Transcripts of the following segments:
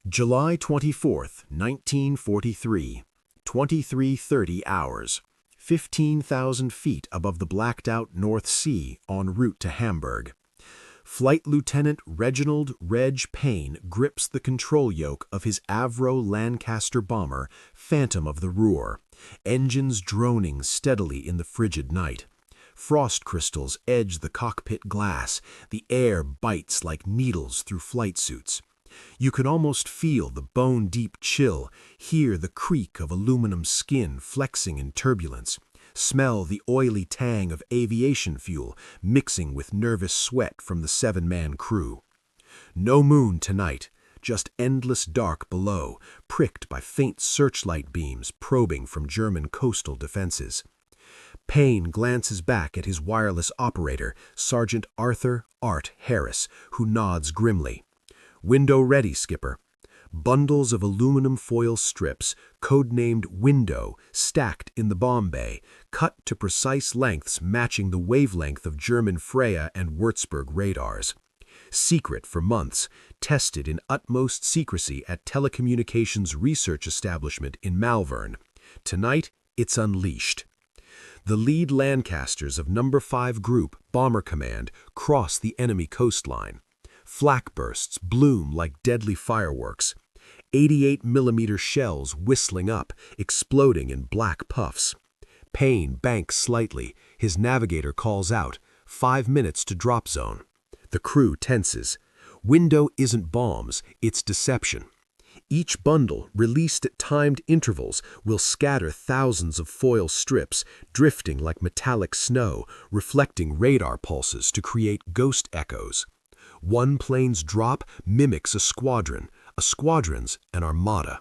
July 24th, 1943, 23:30 hours, 15,000 feet above the blacked-out North Sea en route to Hamburg. Flight Lieutenant Reginald "Reg" Payne grips the control yoke of his Avro Lancaster bomber, Phantom of the Ruhr, engines droning steadily in the frigid night. Frost crystals edge the cockpit glass, the air bites like needles through flight suits. You can almost feel the bone-deep chill, hear the creak of aluminum skin flexing in turbulence, smell the oily tang of aviation fuel mixing with nervous sweat from the seven-man crew. No moon tonight, just endless dark below, pricked by faint searchlight beams probing from German coastal defenses. Payne glances back at his wireless operator, Sergeant Arthur "Art" Harris, who nods grimly. "Window ready, Skipper." Bundles of aluminum foil strips, codenamed Window, stacked in the bomb bay, cut to precise lengths matching the wavelength of German Freya and Würzburg radars. Secret for months, tested in utmost secrecy at Telecommunications Research Establishment in Malvern. Tonight, it's unleashed. The lead Lancasters of No. 5 Group, Bomber Command, cross the enemy coastline. Flak bursts bloom like deadly fireworks. 88mm shells whistling up, exploding in black puffs. Payne banks slightly. His navigator calls out, 5 minutes to drop zone. The crew tenses. Window isn't bombs, it's deception. Each bundle, released at timed intervals, will scatter thousands of foil strips, drifting like metallic snow, reflecting radar pulses to create ghost echoes. One plane's drop mimics a squadron's an armada.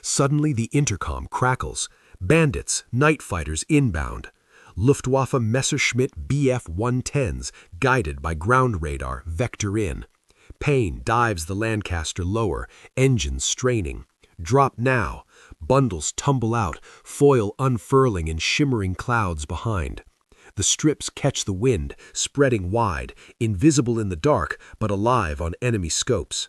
Suddenly the intercom crackles. Bandits, night fighters inbound. Luftwaffe Messerschmitt Bf-110s, guided by ground radar, vector in. Payne dives the Lancaster lower, engines straining. Drop now. Bundles tumble out, foil unfurling in shimmering clouds behind. The strips catch the wind, spreading wide, invisible in the dark, but alive on enemy scopes.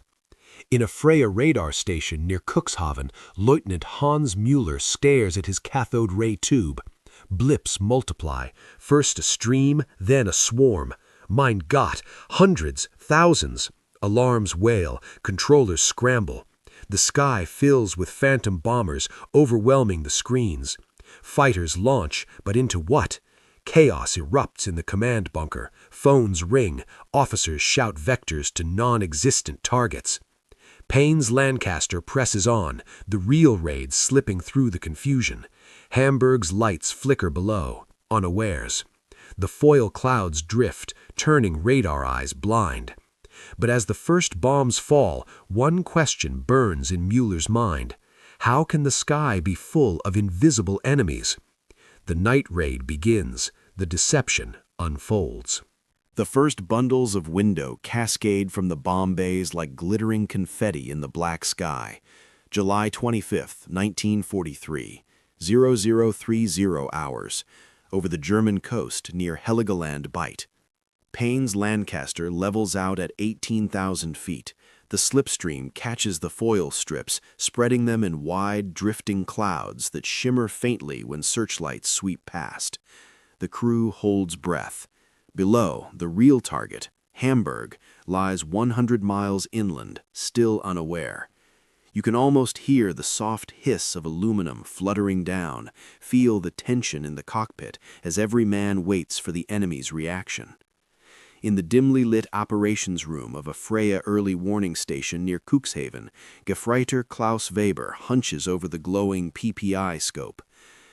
In a Freya radar station near Cuxhaven, Lieutenant Hans Müller stares at his cathode ray tube. Blips multiply, first a stream, then a swarm. Mein Gott, hundreds, thousands. Alarms wail, controllers scramble. The sky fills with phantom bombers, overwhelming the screens. Fighters launch, but into what? Chaos erupts in the command bunker. Phones ring. Officers shout vectors to non-existent targets. Payne's Lancaster presses on, the real raid slipping through the confusion. Hamburg's lights flicker below, unawares. The foil clouds drift, turning radar eyes blind. But as the first bombs fall, one question burns in Müller's mind. How can the sky be full of invisible enemies? The night raid begins. The deception unfolds. The first bundles of Window cascade from the bomb bays like glittering confetti in the black sky. July 25th, 1943, 0030 hours, over the German coast near Heligoland Bight. Payne's Lancaster levels out at 18,000 feet. The slipstream catches the foil strips, spreading them in wide, drifting clouds that shimmer faintly when searchlights sweep past. The crew holds breath. Below, the real target, Hamburg, lies 100 miles inland, still unaware. You can almost hear the soft hiss of aluminum fluttering down, feel the tension in the cockpit as every man waits for the enemy's reaction. In the dimly lit operations room of a Freya early warning station near Cuxhaven, Gefreiter Klaus Weber hunches over the glowing PPI scope.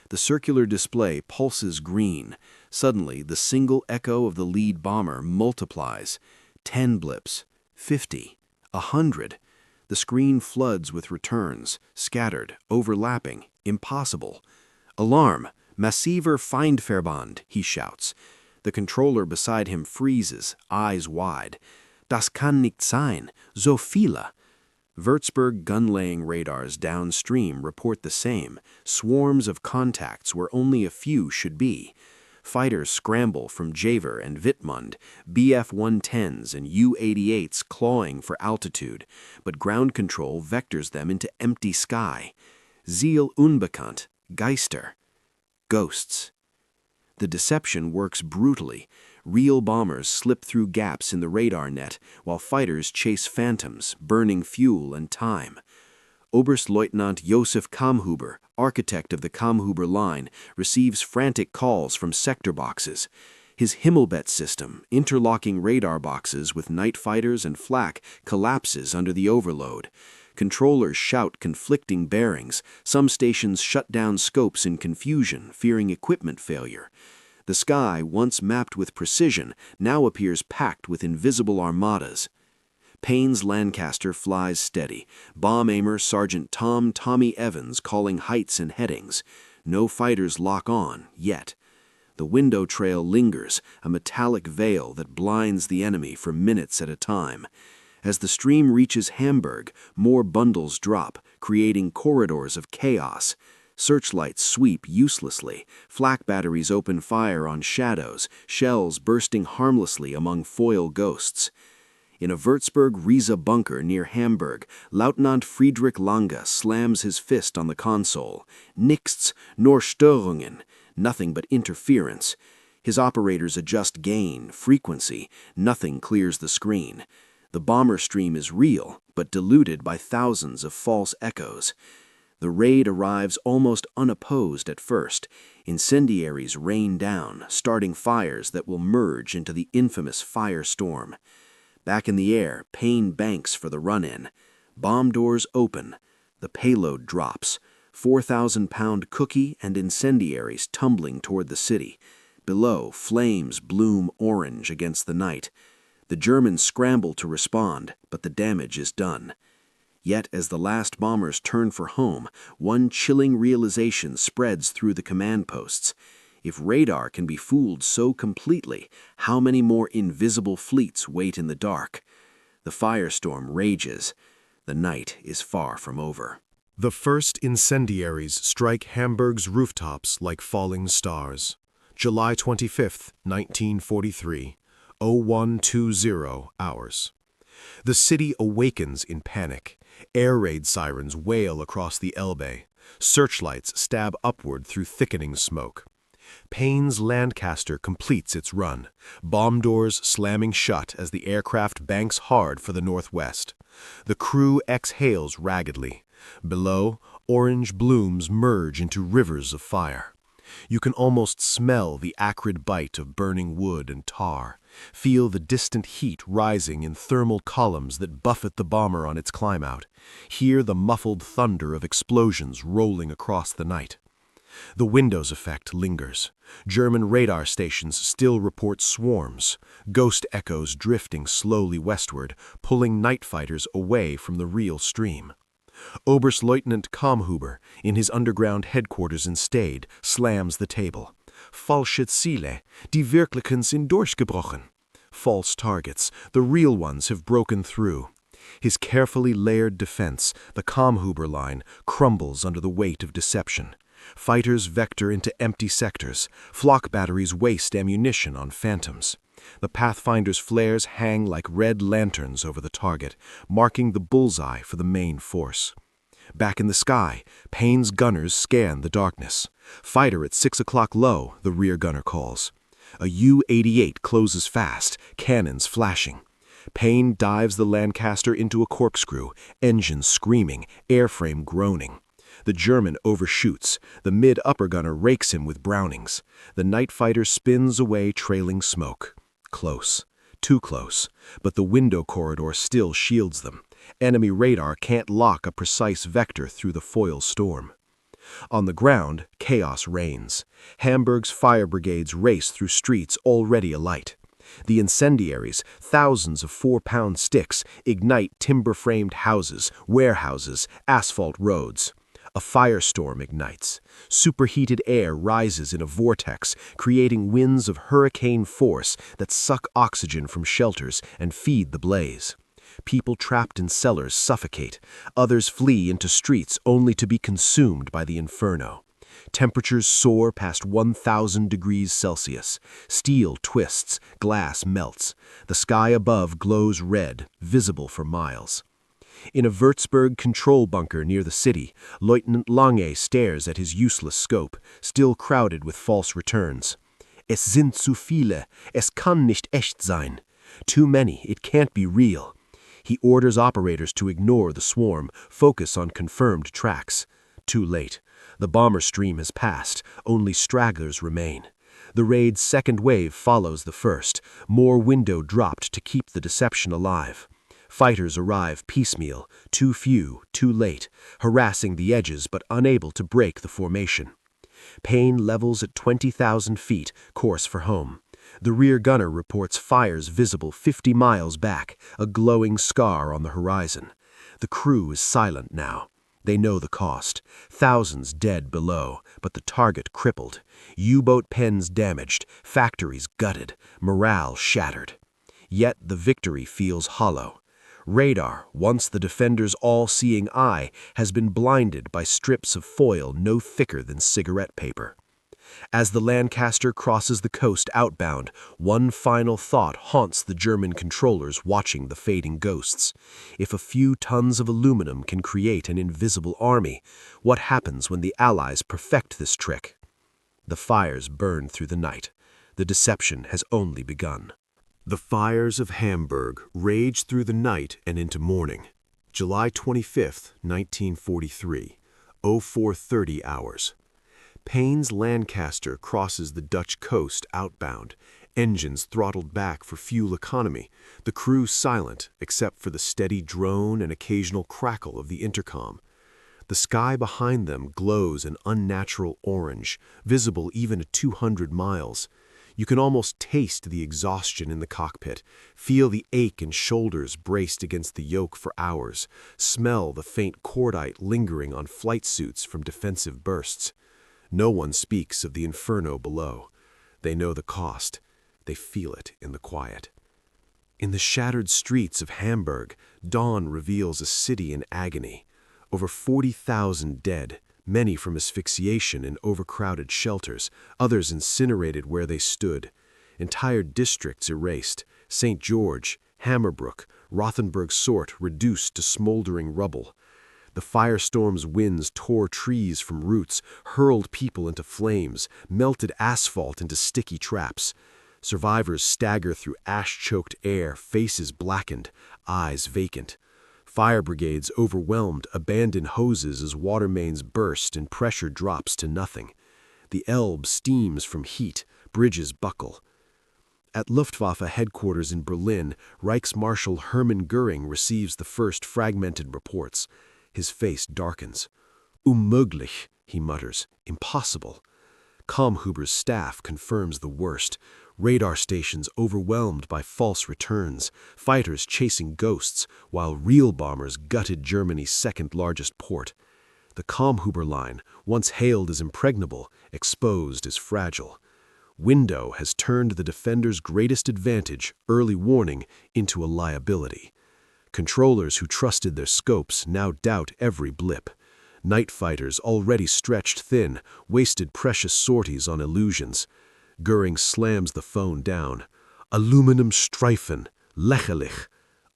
The circular display pulses green. Suddenly, the single echo of the lead bomber multiplies. 10 blips, 50, 100. The screen floods with returns, scattered, overlapping, impossible. "Alarm! Massiver Feindverband," he shouts. The controller beside him freezes, eyes wide. "Das kann nicht sein, so viele." Würzburg gun-laying radars downstream report the same, swarms of contacts where only a few should be. Fighters scramble from Javer and Wittmund, Bf-110s and U-88s clawing for altitude, but ground control vectors them into empty sky. Ziel unbekannt, Geister. Ghosts. The deception works brutally. Real bombers slip through gaps in the radar net, while fighters chase phantoms, burning fuel and time. Oberstleutnant Josef Kammhuber, architect of the Kammhuber Line, receives frantic calls from sector boxes. His Himmelbett system, interlocking radar boxes with night fighters and flak, collapses under the overload. Controllers shout conflicting bearings. Some stations shut down scopes in confusion, fearing equipment failure. The sky, once mapped with precision, now appears packed with invisible armadas. Payne's Lancaster flies steady, bomb aimer Sergeant Tommy Evans calling heights and headings. No fighters lock on, yet. The window trail lingers, a metallic veil that blinds the enemy for minutes at a time. As the stream reaches Hamburg, more bundles drop, creating corridors of chaos. Searchlights sweep uselessly, flak batteries open fire on shadows, shells bursting harmlessly among foil ghosts. In a Würzburg Riese bunker near Hamburg, Lieutenant Friedrich Lange slams his fist on the console. Nichts, nur Störungen, nothing but interference. His operators adjust gain, frequency, nothing clears the screen. The bomber stream is real, but diluted by thousands of false echoes. The raid arrives almost unopposed at first. Incendiaries rain down, starting fires that will merge into the infamous Firestorm. Back in the air, Payne banks for the run-in. Bomb doors open. The payload drops. 4,000-pound cookie and incendiaries tumbling toward the city. Below, flames bloom orange against the night. The Germans scramble to respond, but the damage is done. Yet as the last bombers turn for home, one chilling realization spreads through the command posts. If radar can be fooled so completely, how many more invisible fleets wait in the dark? The firestorm rages. The night is far from over. The first incendiaries strike Hamburg's rooftops like falling stars. July 25, 1943, 0120 hours. The city awakens in panic. Air raid sirens wail across the Elbe. Searchlights stab upward through thickening smoke. Payne's Lancaster completes its run, bomb doors slamming shut as the aircraft banks hard for the northwest. The crew exhales raggedly. Below, orange blooms merge into rivers of fire. You can almost smell the acrid bite of burning wood and tar, feel the distant heat rising in thermal columns that buffet the bomber on its climb-out, hear the muffled thunder of explosions rolling across the night. The Windows effect lingers. German radar stations still report swarms, ghost echoes drifting slowly westward, pulling night fighters away from the real stream. Oberstleutnant Kammhuber, in his underground headquarters in Stade, slams the table. Falsche Ziele, die Wirklichen sind durchgebrochen. False targets, the real ones have broken through. His carefully layered defense, the Kammhuber Line, crumbles under the weight of deception. Fighters vector into empty sectors. Flak batteries waste ammunition on phantoms. The Pathfinder's flares hang like red lanterns over the target, marking the bullseye for the main force. Back in the sky, Payne's gunners scan the darkness. Fighter at 6 o'clock low, the rear gunner calls. A U-88 closes fast, cannons flashing. Payne dives the Lancaster into a corkscrew, engine screaming, airframe groaning. The German overshoots. The mid-upper gunner rakes him with Brownings. The night fighter spins away trailing smoke. Close. Too close. But the window corridor still shields them. Enemy radar can't lock a precise vector through the foil storm. On the ground, chaos reigns. Hamburg's fire brigades race through streets already alight. The incendiaries, thousands of 4-pound sticks, ignite timber-framed houses, warehouses, asphalt roads. A firestorm ignites. Superheated air rises in a vortex, creating winds of hurricane force that suck oxygen from shelters and feed the blaze. People trapped in cellars suffocate. Others flee into streets only to be consumed by the inferno. Temperatures soar past 1,000 degrees Celsius. Steel twists, glass melts. The sky above glows red, visible for miles. In a Würzburg control bunker near the city, Lieutenant Lange stares at his useless scope, still crowded with false returns. Es sind zu viele, es kann nicht echt sein. Too many, it can't be real. He orders operators to ignore the swarm, focus on confirmed tracks. Too late. The bomber stream has passed, only stragglers remain. The raid's second wave follows the first, more window dropped to keep the deception alive. Fighters arrive piecemeal, too few, too late, harassing the edges but unable to break the formation. Payne levels at 20,000 feet, course for home. The rear gunner reports fires visible 50 miles back, a glowing scar on the horizon. The crew is silent now. They know the cost. Thousands dead below, but the target crippled. U-boat pens damaged, factories gutted, morale shattered. Yet the victory feels hollow. Radar, once the defender's all-seeing eye, has been blinded by strips of foil no thicker than cigarette paper. As the Lancaster crosses the coast outbound, one final thought haunts the German controllers watching the fading ghosts. If a few tons of aluminum can create an invisible army, what happens when the Allies perfect this trick? The fires burn through the night. The deception has only begun. The fires of Hamburg rage through the night and into morning. July 25, 1943, 04:30 hours. Payne's Lancaster crosses the Dutch coast outbound, engines throttled back for fuel economy, the crew silent except for the steady drone and occasional crackle of the intercom. The sky behind them glows an unnatural orange, visible even at 200 miles. You can almost taste the exhaustion in the cockpit, feel the ache in shoulders braced against the yoke for hours, smell the faint cordite lingering on flight suits from defensive bursts. No one speaks of the inferno below. They know the cost. They feel it in the quiet. In the shattered streets of Hamburg, dawn reveals a city in agony. Over 40,000 dead, many from asphyxiation in overcrowded shelters, others incinerated where they stood. Entire districts erased, St. George, Hammerbrook, Rothenburg Sort reduced to smoldering rubble. The firestorm's winds tore trees from roots, hurled people into flames, melted asphalt into sticky traps. Survivors stagger through ash-choked air, faces blackened, eyes vacant. Fire brigades overwhelmed abandon hoses as water mains burst and pressure drops to nothing. The Elbe steams from heat, bridges buckle. At Luftwaffe headquarters in Berlin, Reichsmarschall Hermann Göring receives the first fragmented reports. His face darkens. Unmöglich, he mutters. Impossible. Kammhuber's staff confirms the worst. Radar stations overwhelmed by false returns, fighters chasing ghosts, while real bombers gutted Germany's second-largest port. The Kammhuber Line, once hailed as impregnable, exposed as fragile. Window has turned the defender's greatest advantage, early warning, into a liability. Controllers who trusted their scopes now doubt every blip. Night fighters, already stretched thin, wasted precious sorties on illusions. Göring slams the phone down. Aluminum Streifen, lächerlich.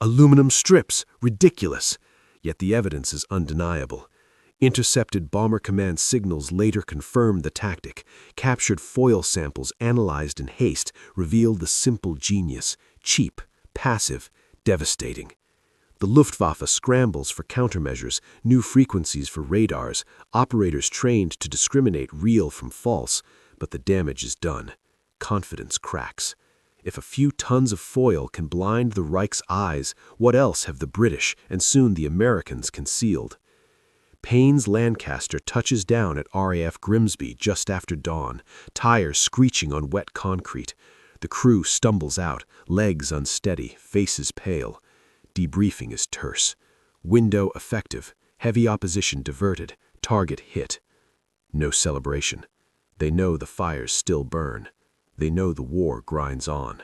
Aluminum strips, ridiculous. Yet the evidence is undeniable. Intercepted Bomber Command signals later confirmed the tactic. Captured foil samples analyzed in haste revealed the simple genius. Cheap, passive, devastating. The Luftwaffe scrambles for countermeasures, new frequencies for radars, operators trained to discriminate real from false, but the damage is done. Confidence cracks. If a few tons of foil can blind the Reich's eyes, what else have the British and soon the Americans concealed? Payne's Lancaster touches down at RAF Grimsby just after dawn, tires screeching on wet concrete. The crew stumbles out, legs unsteady, faces pale. Debriefing is terse. Window effective, heavy opposition diverted, target hit. No celebration. They know the fires still burn. They know the war grinds on.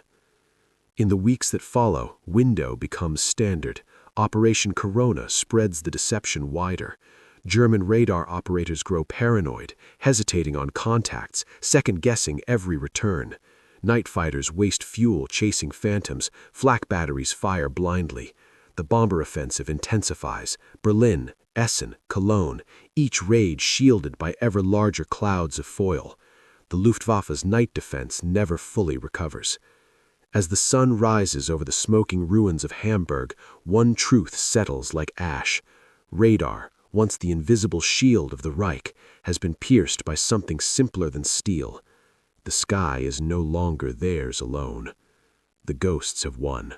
In the weeks that follow, window becomes standard. Operation Corona spreads the deception wider. German radar operators grow paranoid, hesitating on contacts, second-guessing every return. Night fighters waste fuel chasing phantoms, flak batteries fire blindly. The bomber offensive intensifies. Berlin, Essen, Cologne, each rage shielded by ever larger clouds of foil. The Luftwaffe's night defense never fully recovers. As the sun rises over the smoking ruins of Hamburg, one truth settles like ash. Radar, once the invisible shield of the Reich, has been pierced by something simpler than steel. The sky is no longer theirs alone. The ghosts have won.